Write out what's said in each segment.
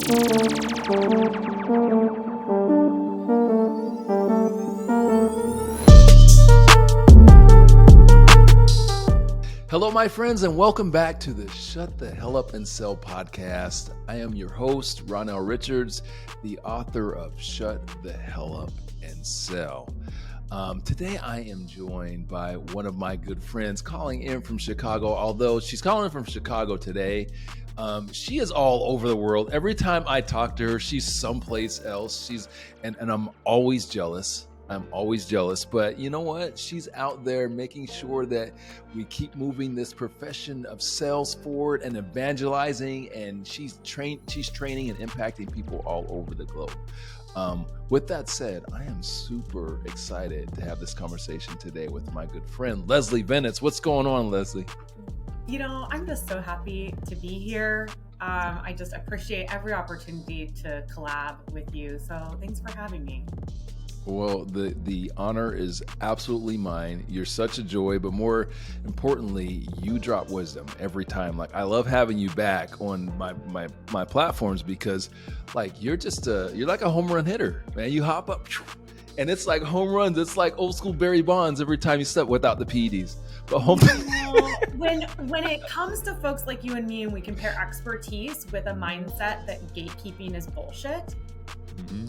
Hello, my friends, and welcome back to the Shut the Hell Up and Sell podcast. I am your host, Ronell Richards, the author of Shut the Hell Up and Sell. Today, I am joined by one of my good friends calling in from Chicago. Although she's calling in from Chicago today, she is all over the world. Every time I talk to her, she's someplace else. And I'm always jealous. But you know what? She's out there making sure that we keep moving this profession of sales forward and evangelizing, and she's training and impacting people all over the globe. With that said, I am super excited to have this conversation today with my good friend, Leslie Venetz. What's going on, Leslie? You know, I'm just so happy to be here. I just appreciate every opportunity to collab with you. So thanks for having me. Well, the honor is absolutely mine. You're such a joy, but more importantly, you drop wisdom every time. Like, I love having you back on my platforms because, like, you're like a home run hitter, man. You hop up, and it's like home runs. It's like old school Barry Bonds every time you step without the PEDs. But when it comes to folks like you and me, and we compare expertise with a mindset that gatekeeping is bullshit. Mm-hmm.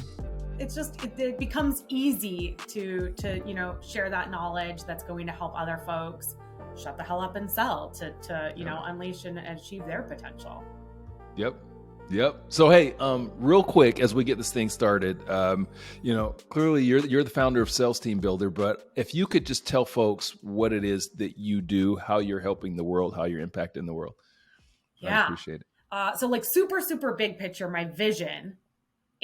It becomes easy to share that knowledge that's going to help other folks shut the hell up and sell to unleash and achieve their potential. Yep. So, hey, real quick, as we get this thing started, clearly you're the founder of Sales Team Builder, but if you could just tell folks what it is that you do, how you're helping the world, how you're impacting the world. Yeah. I appreciate it. So like super, super big picture, my vision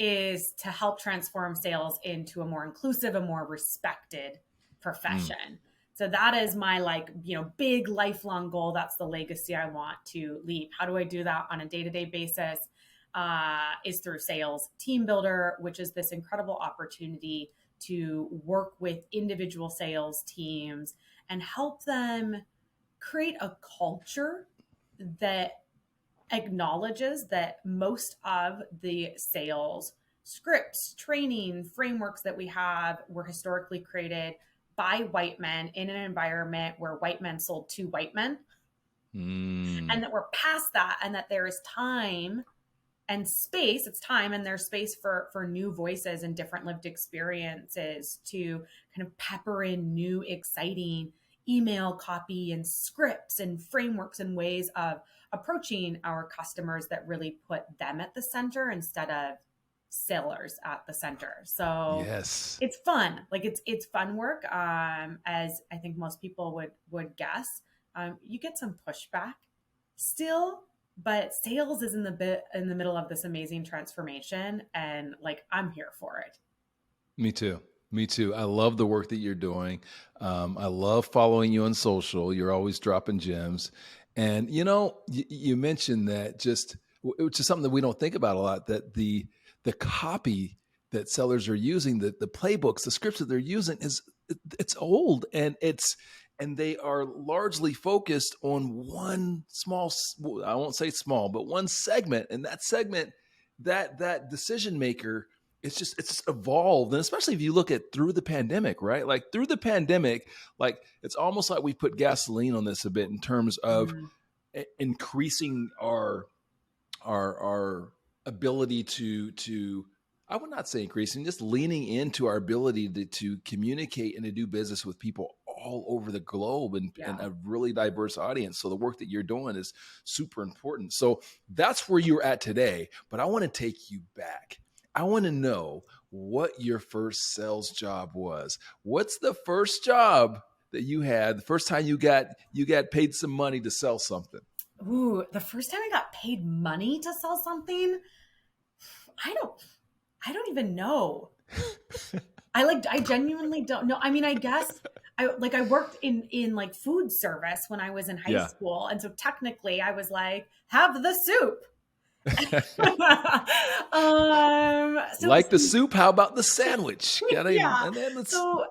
is to help transform sales into a more inclusive, a more respected profession. So that is my big lifelong goal. That's the legacy I want to leave. How do I do that on a day-to-day basis? Is through Sales Team Builder, which is this incredible opportunity to work with individual sales teams and help them create a culture that acknowledges that most of the sales scripts, training, frameworks that we have were historically created by white men in an environment where white men sold to white men. And that we're past that, and that there is time and space. It's time and there's space for new voices and different lived experiences to kind of pepper in new, exciting email copy and scripts and frameworks and ways of approaching our customers that really put them at the center instead of sellers at the center. So yes, it's fun. Like it's fun work. As I think most people would guess, you get some pushback still, but sales is in the middle of this amazing transformation, and like I'm here for it. Me too. I love the work that you're doing. I love following you on social. You're always dropping gems. And, you mentioned that which is something that we don't think about a lot, that the copy that sellers are using, the playbooks, the scripts that they're using it's old, and they are largely focused on one small, I won't say small, but one segment. And that segment, that decision maker, it's just evolved. And especially if you look at through the pandemic, right? Like through the pandemic, like it's almost like we put gasoline on this a bit in terms of increasing our ability to, I would not say increasing, just leaning into our ability to communicate and to do business with people all over the globe and a really diverse audience. So the work that you're doing is super important. So that's where you're at today, but I want to take you back. I want to know what your first sales job was. What's the first job that you had, the first time you got paid some money to sell something? Ooh, the first time I got paid money to sell something, I don't even know. I genuinely don't know. I mean, I guess I worked in like food service when I was in high school. And so technically I was like, have the soup. So like the soup, how about the sandwich? And then so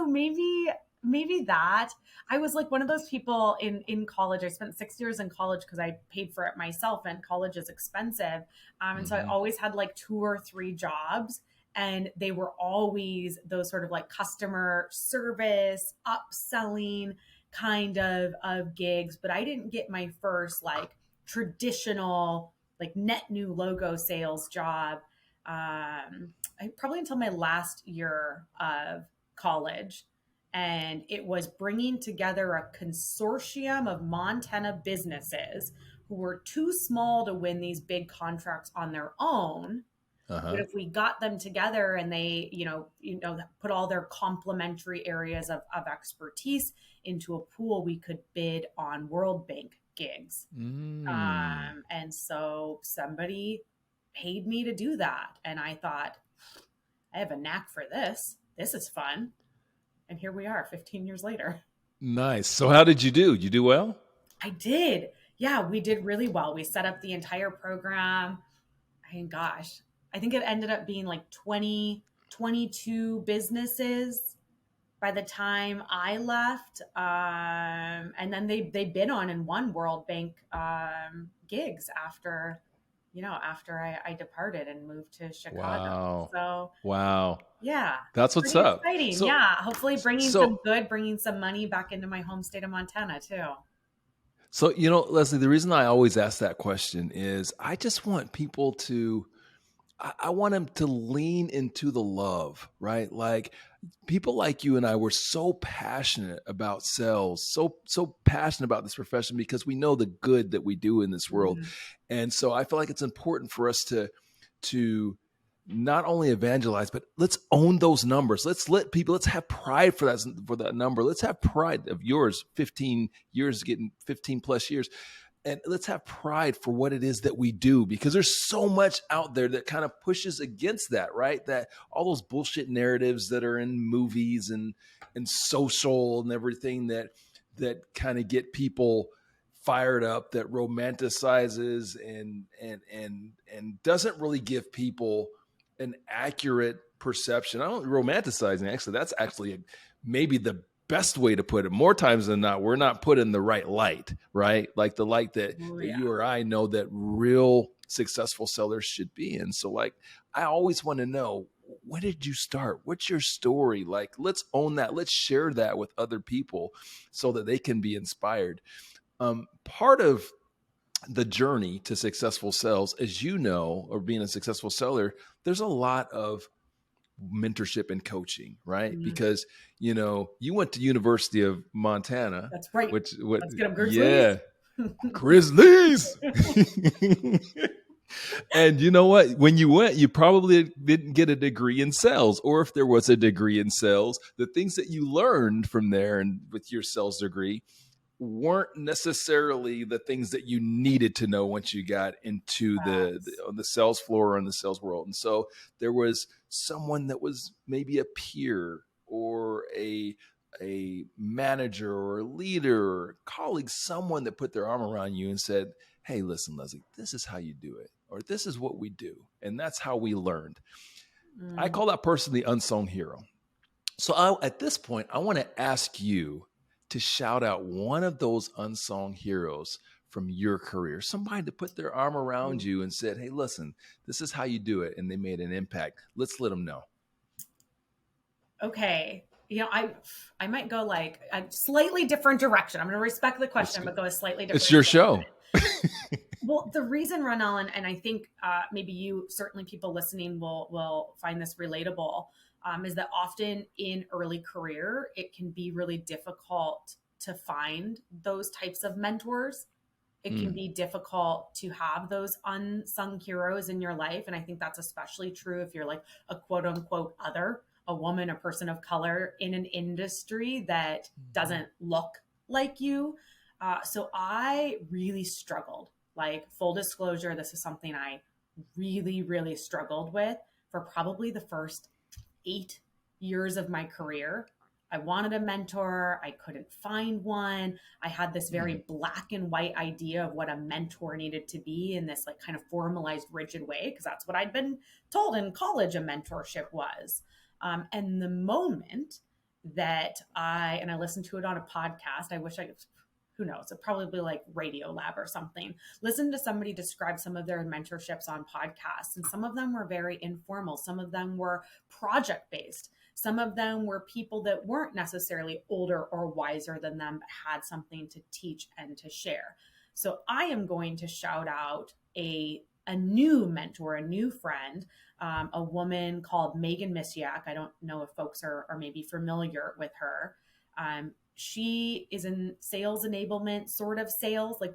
maybe maybe that. I was like one of those people in college. I spent 6 years in college because I paid for it myself, and college is expensive. And so I Mm-hmm. always had like 2 or 3 jobs, and they were always those sort of like customer service, upselling kind of gigs. But I didn't get my first like traditional like net new logo sales job. Probably until my last year of college, and it was bringing together a consortium of Montana businesses who were too small to win these big contracts on their own. But Uh-huh. if we got them together and they, put all their complementary areas of expertise into a pool, we could bid on World Bank gigs. Mm. And so somebody paid me to do that. And I thought, I have a knack for this. This is fun. And here we are 15 years later. Nice. So how did you do? You do well? I did. Yeah, we did really well. We set up the entire program. I mean, gosh, I think it ended up being like 20, 22 businesses by the time I left. And then they bid on and won World Bank gigs after I departed and moved to Chicago. Wow. So Wow. yeah, That's what's pretty up. exciting. Yeah, hopefully So bringing some money back into my home state of Montana too. so Leslie, the reason I always ask that question is I just want people to I want them to lean into the love, right? Like people like you and I were so passionate about sales, so passionate about this profession because we know the good that we do in this world. Mhm. And so I feel like it's important for us to not only evangelize, but let's own those numbers. Let's have pride for that number. Let's have pride of yours, 15 years, getting 15 plus years. And let's have pride for what it is that we do, because there's so much out there that kind of pushes against that, right? That all those bullshit narratives that are in movies and social and everything that kind of get people fired up, that romanticizes and doesn't really give people an accurate perception. I don't romanticizing. Actually, that's actually maybe the best way to put it. More times than not, we're not put in the right light, right? Like the light that Oh, that yeah. you or I know that real successful sellers should be in. So like, I always want to know, when did you start? What's your story? Like, let's own that. Let's share that with other people so that they can be inspired. Part of the journey to successful sales, as you know, or being a successful seller, there's a lot of mentorship and coaching, right? Mhm. Because you went to University of Montana, That's right. which what Let's get them Grizzlies. yeah, Grizzlies. And you know what? When you went, you probably didn't get a degree in sales, or if there was a degree in sales, the things that you learned from there and with your sales degree weren't necessarily the things that you needed to know once you got into on the sales floor or in the sales world. And so there was someone that was maybe a peer or a manager or a leader or colleague, someone that put their arm around you and said, hey, listen, Leslie, this is how you do it, or this is what we do. And that's how we learned. I call that person the unsung hero. So at this point, I want to ask you to shout out one of those unsung heroes from your career, somebody to put their arm around you and said, hey, listen, this is how you do it. And they made an impact. Let's let them know. Okay. I might go like a slightly different direction. I'm going to respect the question, but go a slightly different It's your direction. show. Well, the reason, Ronald, and I think maybe certainly people listening will find this relatable, is that often in early career, it can be really difficult to find those types of mentors. It can be difficult to have those unsung heroes in your life. And I think that's especially true if you're like a quote unquote other, a woman, a person of color in an industry that doesn't look like you. So I really struggled. Like, full disclosure, this is something I really, really struggled with for probably the first 8 years of my career. I wanted a mentor. I couldn't find one. I had this very black and white idea of what a mentor needed to be in this like kind of formalized, rigid way, because that's what I'd been told in college a mentorship was. And the moment that I listened to it on a podcast. I wish I, who knows, it probably like Radio Lab or something. Listened to somebody describe some of their mentorships on podcasts, and some of them were very informal. Some of them were project based. Some of them were people that weren't necessarily older or wiser than them, but had something to teach and to share. So I am going to shout out a new mentor, a new friend, a woman called Megan Misiak. I don't know if folks are maybe familiar with her. She is in sales enablement, sort of sales. Like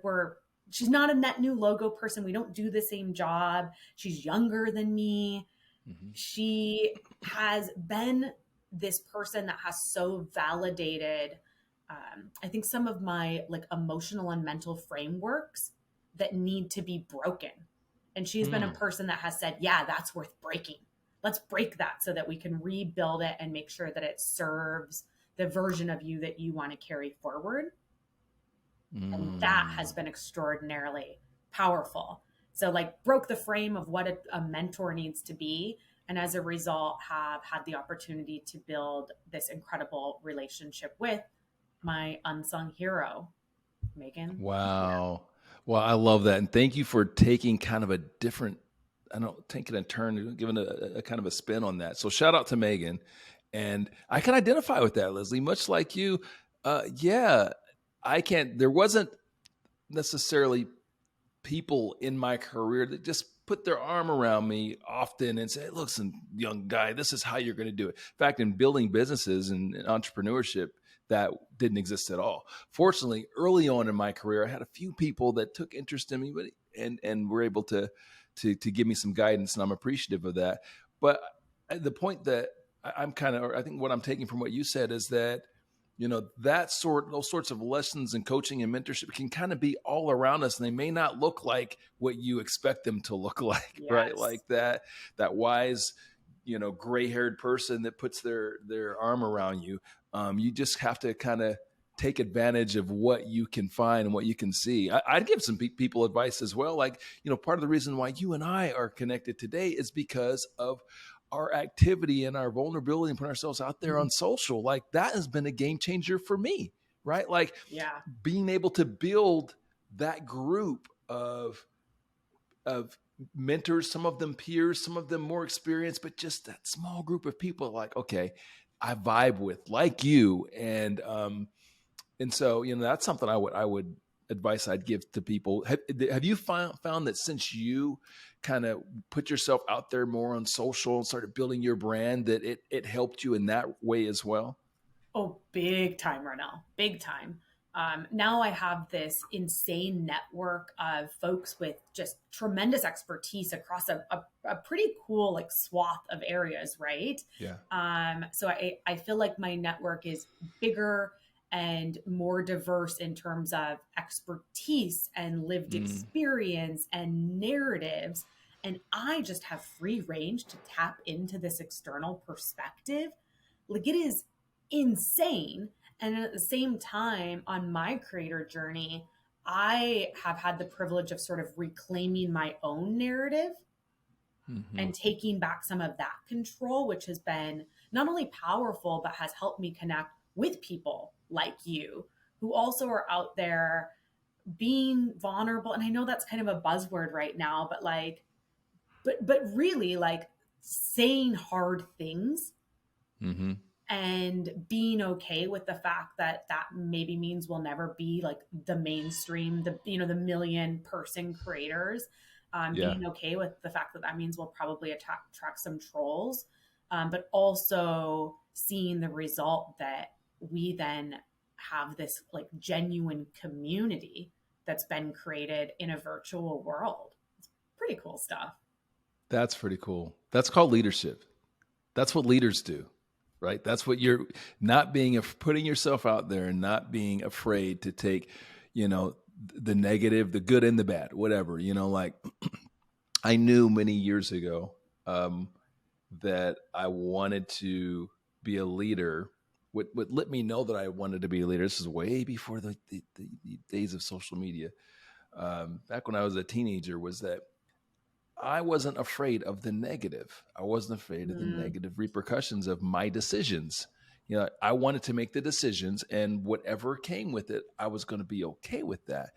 she's not a net new logo person. We don't do the same job. She's younger than me. Mm-hmm. She has been this person that has so validated, I think, some of my like emotional and mental frameworks that need to be broken. And she's been a person that has said, yeah, that's worth breaking. Let's break that so that we can rebuild it and make sure that it serves the version of you that you want to carry forward. And that has been extraordinarily powerful. So like broke the frame of what a mentor needs to be. And as a result, have had the opportunity to build this incredible relationship with my unsung hero, Megan. Wow. Yeah. Well, I love that. And thank you for taking kind of a different, taking a turn, giving a kind of a spin on that. So shout out to Megan. And I can identify with that, Leslie, much like you. There wasn't necessarily people in my career that just put their arm around me often and say, listen, young guy, this is how you're going to do it. In fact, in building businesses and entrepreneurship, that didn't exist at all. Fortunately, early on in my career, I had a few people that took interest in me and were able to give me some guidance, and I'm appreciative of that. But the point that I think what I'm taking from what you said is that, those sorts of lessons and coaching and mentorship can kind of be all around us, and they may not look like what you expect them to look like, yes. Right? Like that wise, gray-haired person that puts their arm around you. You just have to kind of take advantage of what you can find and what you can see. I'd give some people advice as well. Like, part of the reason why you and I are connected today is because of our activity and our vulnerability and putting ourselves out there on social. Like that has been a game changer for me, right? Like being able to build that group of mentors, some of them peers, some of them more experienced, but just that small group of people like, okay, I vibe with, like you. And so, that's something I would advice I'd give to people. Have you found that since you kind of put yourself out there more on social and started building your brand, that it helped you in that way as well? Oh, big time, Ronell, big time. Now I have this insane network of folks with just tremendous expertise across a pretty cool like swath of areas, right? Yeah. So I feel like my network is bigger and more diverse in terms of expertise and lived experience and narratives. And I just have free range to tap into this external perspective. Like it is insane. And at the same time, on my creator journey, I have had the privilege of sort of reclaiming my own narrative and taking back some of that control, which has been not only powerful, but has helped me connect with people like you who also are out there being vulnerable. And I know that's kind of a buzzword right now, but but really like saying hard things and being okay with the fact that maybe means we'll never be like the mainstream, the million person creators, being okay with the fact that means we'll probably attract some trolls, but also seeing the result that we then have this like genuine community that's been created in a virtual world. It's pretty cool stuff. That's pretty cool. That's called leadership. That's what leaders do, right? That's what you're not putting yourself out there and not being afraid to take, the negative, the good and the bad, whatever, like I knew many years ago that I wanted to be a leader. What let me know that I wanted to be a leader, this is way before the days of social media, back when I was a teenager, was that I wasn't afraid of the negative. I wasn't afraid of the negative repercussions of my decisions. I wanted to make the decisions, and whatever came with it, I was going to be okay with that.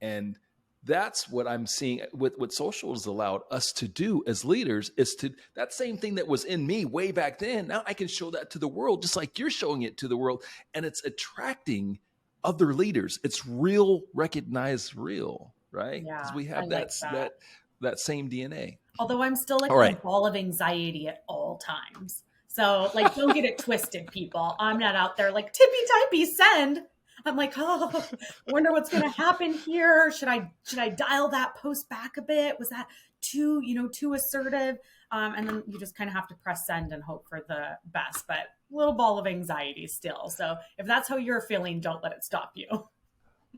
And that's what I'm seeing with what social has allowed us to do as leaders, is to that same thing that was in me way back then. Now I can show that to the world, just like you're showing it to the world. And it's attracting other leaders. It's real, recognized real, right? Because Yeah, we I have like that same DNA. Although I'm still like All a right. ball of anxiety at all times. So like, don't get it twisted, people. I'm not out there like tippy typey send. I'm like, oh, wonder what's going to happen here. Should I dial that post back a bit? Was that too assertive? And then you just kind of have to press send and hope for the best, but little ball of anxiety still. So if that's how you're feeling, don't let it stop you.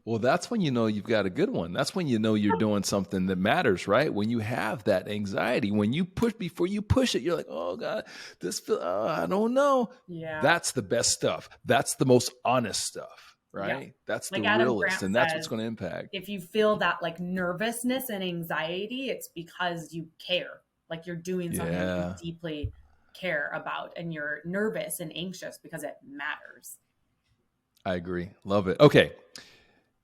Well, that's when you know you've got a good one. That's when you know you're doing something that matters, right? When you have that anxiety, when you push, before you push it, you're like, oh God, I don't know. Yeah. That's the best stuff. That's the most honest stuff, right? Yeah. That's Like the Adam realest, Grant and that's says, what's going to impact. if you feel that like nervousness and anxiety, it's because you care. Like you're doing something that you deeply care about, and you're nervous and anxious because it matters. I agree. Love it. Okay.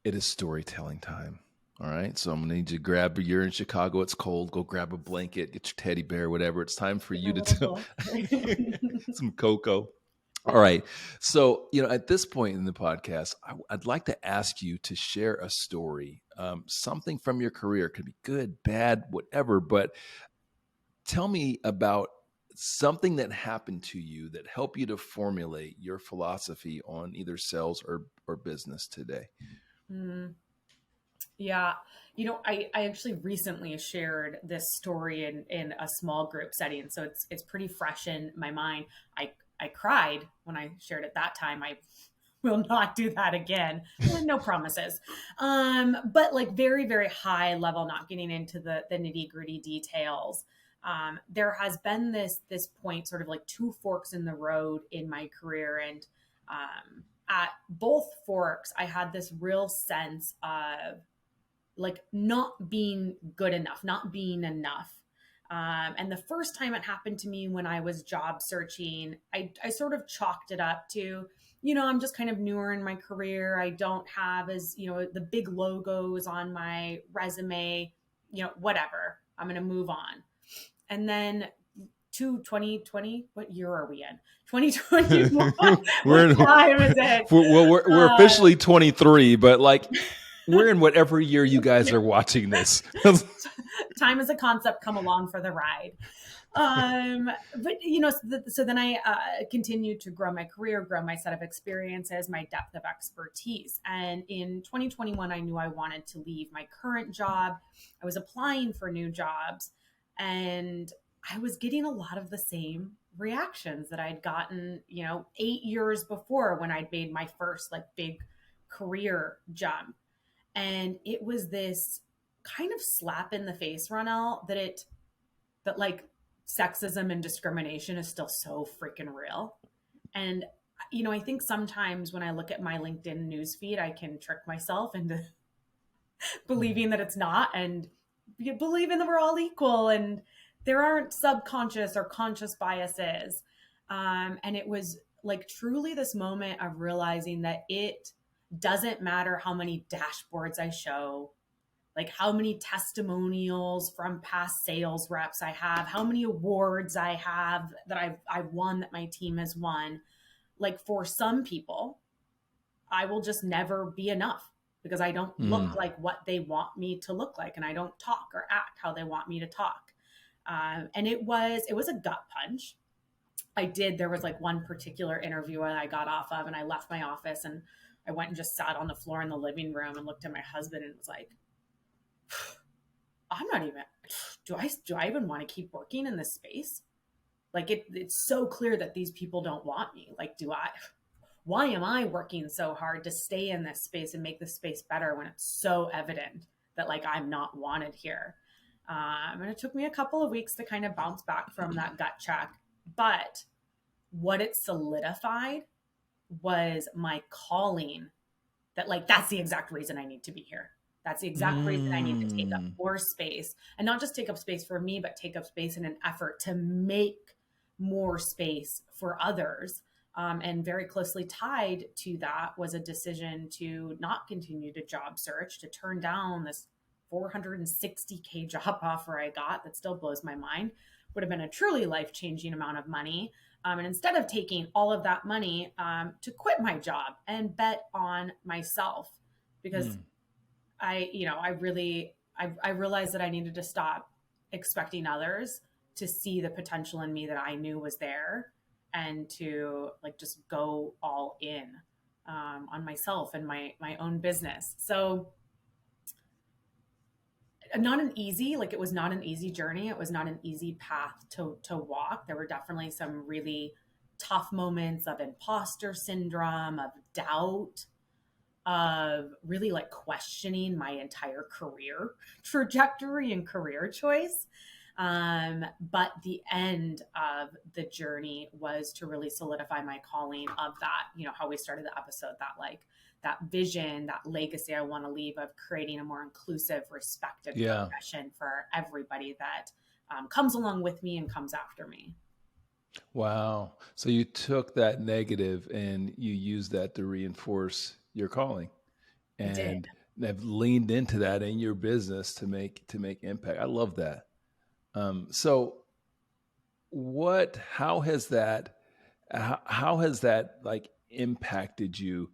It is storytelling time. All right. So I'm going to need you to you're in Chicago. It's cold. Go grab a blanket, get your teddy bear, whatever. It's time for you to tell some cocoa. All right. So, at this point in the podcast, I'd like to ask you to share a story, something from your career. It could be good, bad, whatever, but tell me about something that happened to you that helped you to formulate your philosophy on either sales or business today. Yeah. I actually recently shared this story in a small group setting. So it's pretty fresh in my mind. I cried when I shared it that time. I will not do that again. No promises. But like very, very high level, not getting into the nitty gritty details. There has been this point, sort of like two forks in the road in my career. And at both forks, I had this real sense of like not being good enough, not being enough. And the first time it happened to me when I was job searching, I sort of chalked it up to, I'm just kind of newer in my career. I don't have as, the big logos on my resume, whatever, I'm going to move on. And then to 2020, what year are we in? 2021. What time is it? Well, we're officially 23, but like we're in whatever year you guys are watching this. Time as a concept, come along for the ride. But so then I continued to grow my career, grow my set of experiences, my depth of expertise. And in 2021, I knew I wanted to leave my current job. I was applying for new jobs, and I was getting a lot of the same reactions that I'd gotten, 8 years before when I'd made my first like big career jump. And it was this kind of slap in the face, Ronell, that like sexism and discrimination is still so freaking real. And, I think sometimes when I look at my LinkedIn newsfeed, I can trick myself into believing that it's not, and believing that we're all equal and there aren't subconscious or conscious biases. And it was like truly this moment of realizing that it doesn't matter how many dashboards I show, like how many testimonials from past sales reps I have, how many awards I have that I've won, that my team has won. Like for some people, I will just never be enough because I don't look like what they want me to look like, and I don't talk or act how they want me to talk. And it was a gut punch. There was like one particular interview that I got off of, and I left my office and I went and just sat on the floor in the living room and looked at my husband and was like, I'm not even, do I even want to keep working in this space? Like it's so clear that these people don't want me. Like, why am I working so hard to stay in this space and make this space better when it's so evident that like I'm not wanted here? And it took me a couple of weeks to kind of bounce back from that gut check. But what it solidified was my calling, that like, that's the exact reason I need to be here. That's the exact reason I need to take up more space, and not just take up space for me, but take up space in an effort to make more space for others. And very closely tied to that was a decision to not continue to job search, to turn down this 460K job offer I got that still blows my mind. Would have been a truly life-changing amount of money. And instead of taking all of that money, to quit my job and bet on myself, because I realized that I needed to stop expecting others to see the potential in me that I knew was there, and to like just go all in on myself and my own business. So it was not an easy journey. It was not an easy path to walk. There were definitely some really tough moments of imposter syndrome, of doubt, of really like questioning my entire career trajectory and career choice. But the end of the journey was to really solidify my calling of that, how we started the episode, that vision, that legacy I want to leave of creating a more inclusive, respected profession for everybody that comes along with me and comes after me. Wow. So you took that negative and you used that to reinforce your calling, and have leaned into that in your business to make impact. I love that. So how has that like impacted you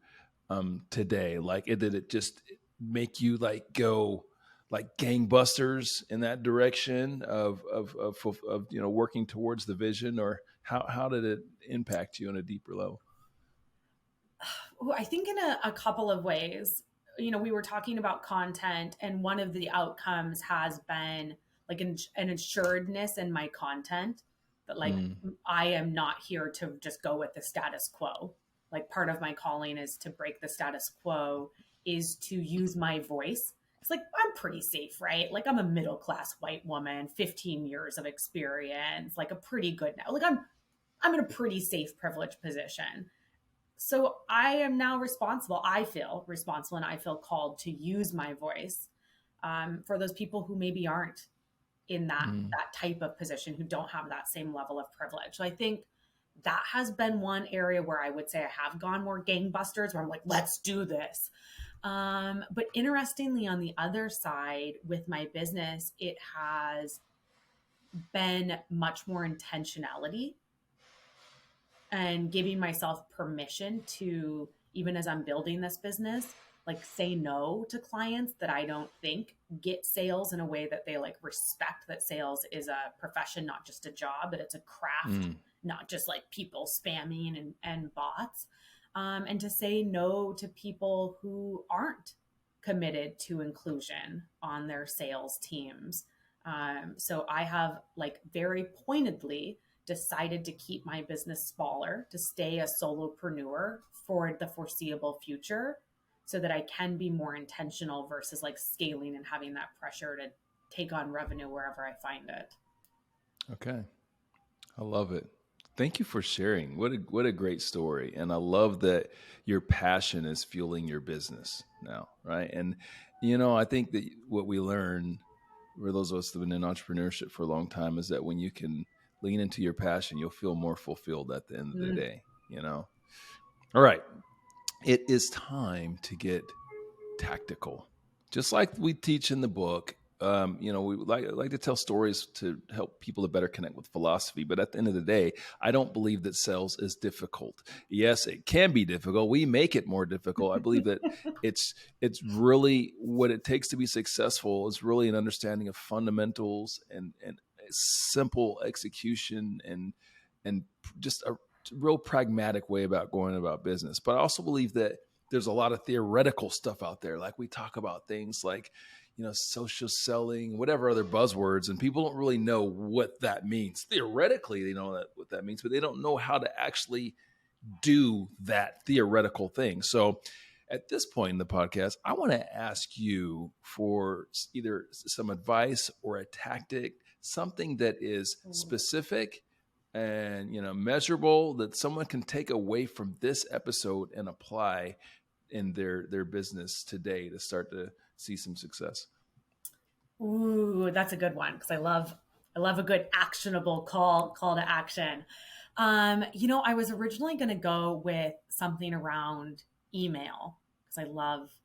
today? Like, did it just make you like go like gangbusters in that direction of working towards the vision, or how did it impact you on a deeper level? I think in a couple of ways. We were talking about content, and one of the outcomes has been like an assuredness in my content, that like I am not here to just go with the status quo. Like, part of my calling is to break the status quo, is to use my voice. It's like, I'm pretty safe, right? Like, I'm a middle class white woman, 15 years of experience, like a pretty good now. Like, I'm in a pretty safe, privileged position. So I am now responsible. I feel responsible, and I feel called to use my voice for those people who maybe aren't in that type of position, who don't have that same level of privilege. So I think that has been one area where I would say I have gone more gangbusters, where I'm like, let's do this. But interestingly, on the other side with my business, it has been much more intentionality, and giving myself permission to, even as I'm building this business, like say no to clients that I don't think get sales in a way that they like respect that sales is a profession, not just a job, but it's a craft, not just like people spamming and bots. And to say no to people who aren't committed to inclusion on their sales teams. So I have like very pointedly decided to keep my business smaller, to stay a solopreneur for the foreseeable future, so that I can be more intentional versus like scaling and having that pressure to take on revenue wherever I find it. Okay. I love it. Thank you for sharing. What a great story. And I love that your passion is fueling your business now, right? And I think that what we learn, for those of us that have been in entrepreneurship for a long time, is that when you can lean into your passion, you'll feel more fulfilled at the end of the day, All right. It is time to get tactical. Just like we teach in the book, we like to tell stories to help people to better connect with philosophy. But at the end of the day, I don't believe that sales is difficult. Yes, it can be difficult. We make it more difficult. I believe that it's really what it takes to be successful is really an understanding of fundamentals and simple execution and just a real pragmatic way about going about business. But I also believe that there's a lot of theoretical stuff out there. Like we talk about things like, social selling, whatever other buzzwords, and people don't really know what that means. Theoretically, they know what that means, but they don't know how to actually do that theoretical thing. So at this point in the podcast, I want to ask you for either some advice or a tactic, something that is specific and measurable, that someone can take away from this episode and apply in their business today to start to see some success. Ooh, that's a good one, because I love a good actionable call to action. I was originally going to go with something around email because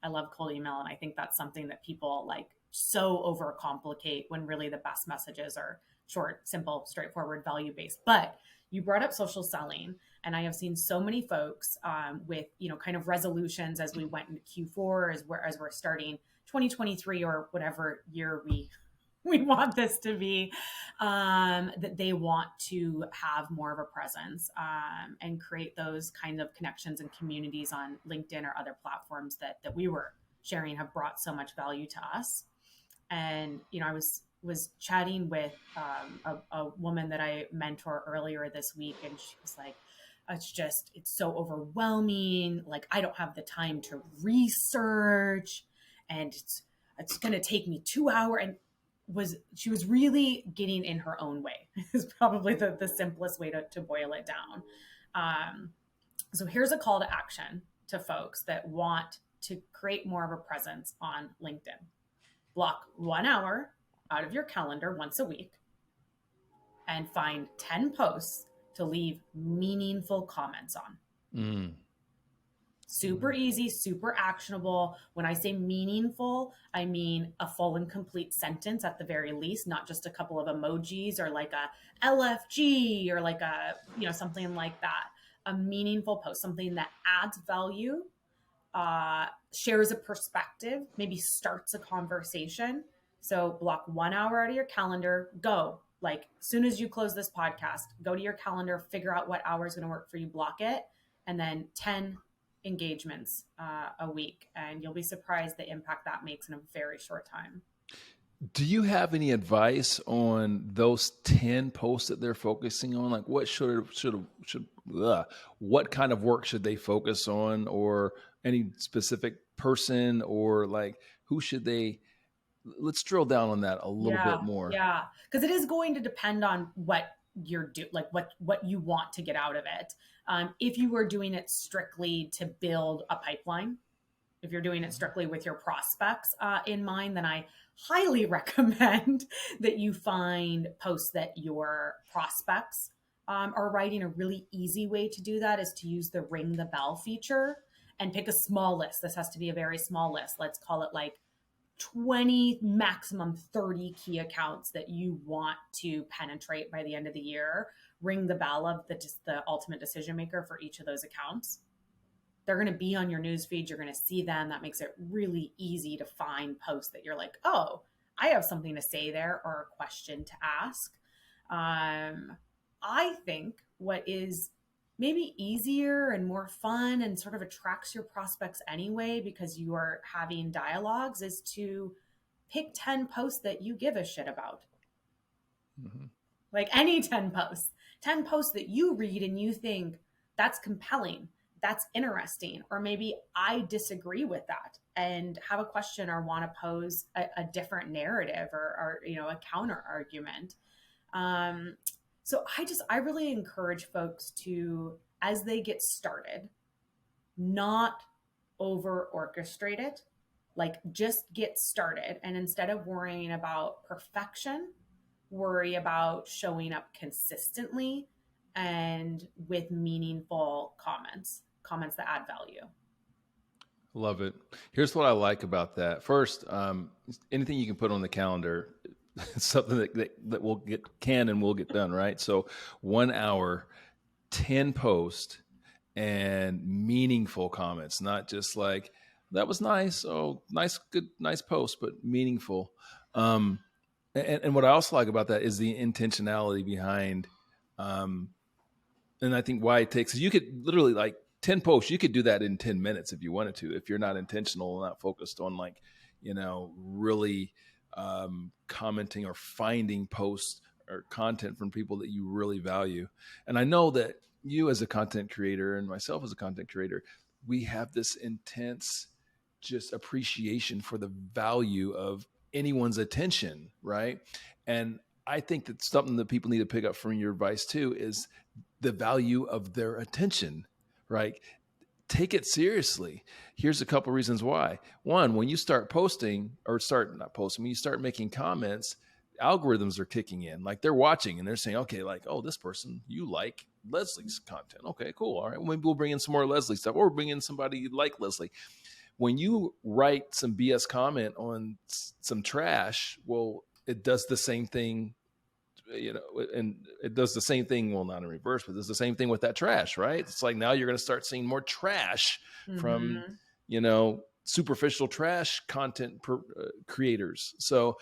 I love cold email, and I think that's something that people like so overcomplicate when really the best messages are short, simple, straightforward, value based. But you brought up social selling, and I have seen so many folks with kind of resolutions as we went into Q4, as we're starting 2023 or whatever year we want this to be, that they want to have more of a presence and create those kinds of connections and communities on LinkedIn or other platforms that we were sharing have brought so much value to us. And I was chatting with a woman that I mentor earlier this week, and she was like, it's so overwhelming. Like, I don't have the time to research, and it's going to take me 2 hours. And she was really getting in her own way is probably the simplest way to boil it down. So here's a call to action to folks that want to create more of a presence on LinkedIn. Block 1 hour out of your calendar once a week and find 10 posts to leave meaningful comments on. Super easy, super actionable. When I say meaningful, I mean a full and complete sentence at the very least, not just a couple of emojis or like a LFG or like a, something like that. A meaningful post, something that adds value, shares a perspective, maybe starts a conversation. So block 1 hour out of your calendar, go. Like, as soon as you close this podcast, go to your calendar, figure out what hour is going to work for you, block it, and then 10 engagements a week, and you'll be surprised the impact that makes in a very short time. Do you have any advice on those 10 posts that they're focusing on? Like, what what kind of work should they focus on, or any specific person, or like who should they? Let's drill down on that a little bit more. Yeah, because it is going to depend on what you're like what you want to get out of it. If you were doing it strictly to build a pipeline, if you're doing it strictly with your prospects in mind, then I highly recommend that you find posts that your prospects are writing. A really easy way to do that is to use the ring the bell feature and pick a small list. This has to be a very small list. Let's call it like 20, maximum 30 key accounts that you want to penetrate by the end of the year. Ring the bell of the ultimate decision maker for each of those accounts. They're going to be on your newsfeed. You're going to see them. That makes it really easy to find posts that you're like, oh, I have something to say there or a question to ask. I think what is maybe easier and more fun and sort of attracts your prospects anyway, because you are having dialogues, is to pick 10 posts that you give a shit about. Mm-hmm. Like any 10 posts that you read and you think that's compelling, that's interesting, or maybe I disagree with that and have a question or want to pose a different narrative or a counter argument. So I really encourage folks to, as they get started, not over orchestrate it, like just get started. And instead of worrying about perfection, worry about showing up consistently and with meaningful comments that add value. Love it. Here's what I like about that. First, anything you can put on the calendar, something that will get done, right? So 1 hour, 10 posts, and meaningful comments, not just like, that was nice. Oh, nice post, but meaningful. And what I also like about that is the intentionality behind, and I think why it takes, you could literally like 10 posts, you could do that in 10 minutes if you wanted to, if you're not intentional, not focused on like, really commenting or finding posts or content from people that you really value. And I know that you as a content creator and myself as a content creator, we have this intense just appreciation for the value of anyone's attention, right? And I think that something that people need to pick up from your advice too is the value of their attention, right? Take it seriously. Here's a couple reasons why. One, when you start posting when you start making comments, algorithms are kicking in. Like they're watching and they're saying, okay, like, oh, this person, you like Leslie's content. Okay, cool. All right. Maybe we'll bring in some more Leslie stuff, or bring in somebody like Leslie. When you write some BS comment on some trash, well, it does the same thing, and it does the same thing. Well, not in reverse, but it's the same thing with that trash, right? It's like now you're going to start seeing more trash from, superficial trash content creators. So,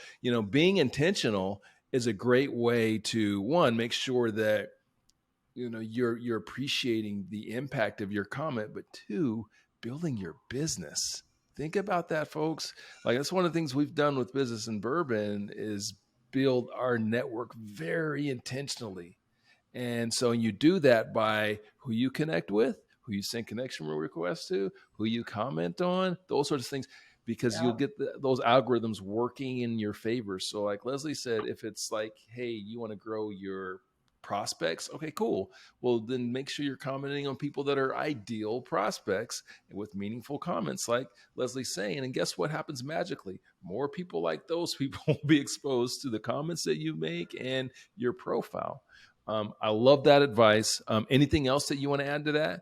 being intentional is a great way to, one, make sure that, you're appreciating the impact of your comment, but two, building your business. Think about that, folks. Like that's one of the things we've done with Business and Bourbon is build our network very intentionally. And so you do that by who you connect with, who you send connection requests to, who you comment on, those sorts of things, because you'll get those algorithms working in your favor. So like Leslie said, if it's like, hey, you want to grow your prospects, okay, cool. Well, then make sure you're commenting on people that are ideal prospects with meaningful comments like Leslie's saying. And guess what happens magically? More people like those people will be exposed to the comments that you make and your profile. I love that advice. Anything else that you want to add to that?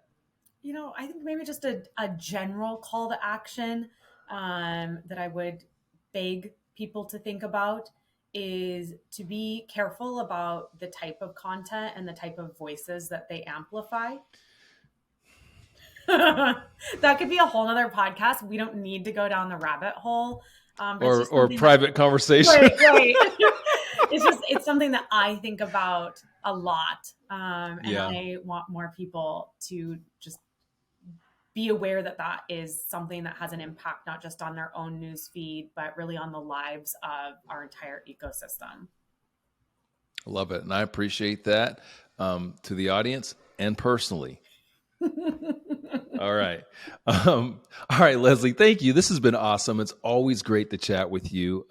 I think maybe just a general call to action that I would beg people to think about is to be careful about the type of content and the type of voices that they amplify. That could be a whole nother podcast. We don't need to go down the rabbit hole. Or private conversation. Right. It's something that I think about a lot. And I want more people to just be aware that that is something that has an impact, not just on their own news feed, but really on the lives of our entire ecosystem. I love it. And I appreciate that to the audience and personally. All right. All right, Leslie, thank you. This has been awesome. It's always great to chat with you.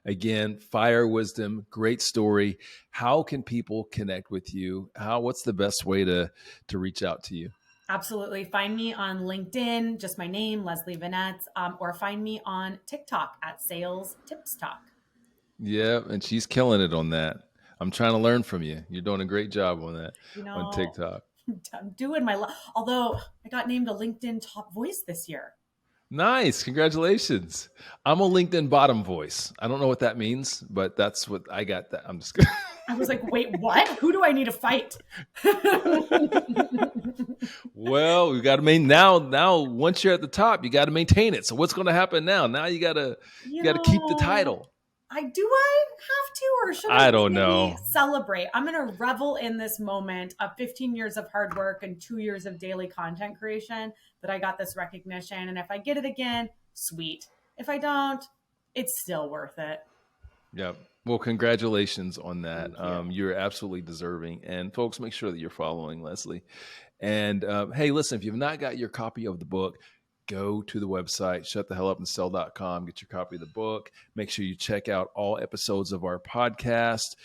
Again, fire wisdom, great story. How can people connect with you? What's the best way to reach out to you? Absolutely. Find me on LinkedIn, just my name, Leslie Venetz, or find me on TikTok at Sales Tips Talk. Yeah, and she's killing it on that. I'm trying to learn from you. You're doing a great job on that on TikTok. I'm doing although I got named a LinkedIn top voice this year. Nice. Congratulations. I'm a LinkedIn bottom voice. I don't know what that means, but that's what I got. That I'm just kidding. I was like, wait, what? Who do I need to fight? Well, we got to now once you're at the top, you got to maintain it. So what's going to happen now? Now you got to keep the title. I have to, or should I don't know. Celebrate? I'm going to revel in this moment of 15 years of hard work and 2 years of daily content creation that I got this recognition. And if I get it again, sweet. If I don't, it's still worth it. Yep. Well, congratulations on that. You're absolutely deserving. And folks, make sure that you're following Leslie. And hey, listen, if you've not got your copy of the book, go to the website, shutthehellupandsell.com, get your copy of the book. Make sure you check out all episodes of our podcast.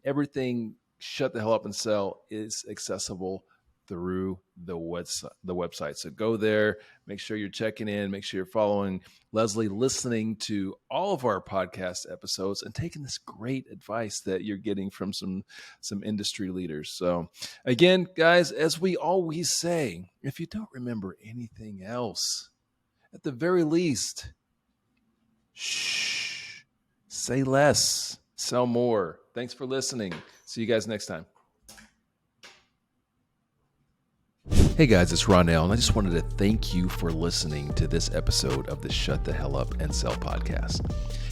Everything Shut the Hell Up and Sell is accessible through the website. So go there, make sure you're checking in, make sure you're following Leslie, listening to all of our podcast episodes and taking this great advice that you're getting from some industry leaders. So again, guys, as we always say, if you don't remember anything else, at the very least, say less, sell more. Thanks for listening. See you guys next time. Hey guys, it's Ronell, and I just wanted to thank you for listening to this episode of the Shut the Hell Up and Sell podcast.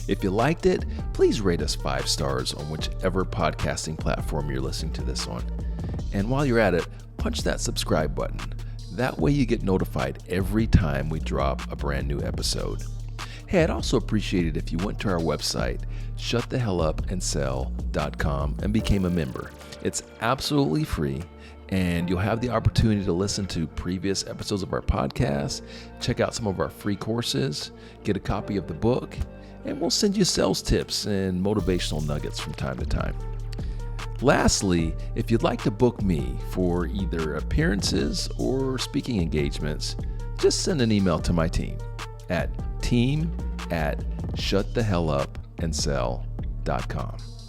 If you liked it, please rate us 5 stars on whichever podcasting platform you're listening to this on. And while you're at it, punch that subscribe button. That way you get notified every time we drop a brand new episode. Hey, I'd also appreciate it if you went to our website, shutthehellupandsell.com, and became a member. It's absolutely free. And you'll have the opportunity to listen to previous episodes of our podcast, check out some of our free courses, get a copy of the book, and we'll send you sales tips and motivational nuggets from time to time. Lastly, if you'd like to book me for either appearances or speaking engagements, just send an email to my team at team@shutthehellupandsell.com. venetz.com.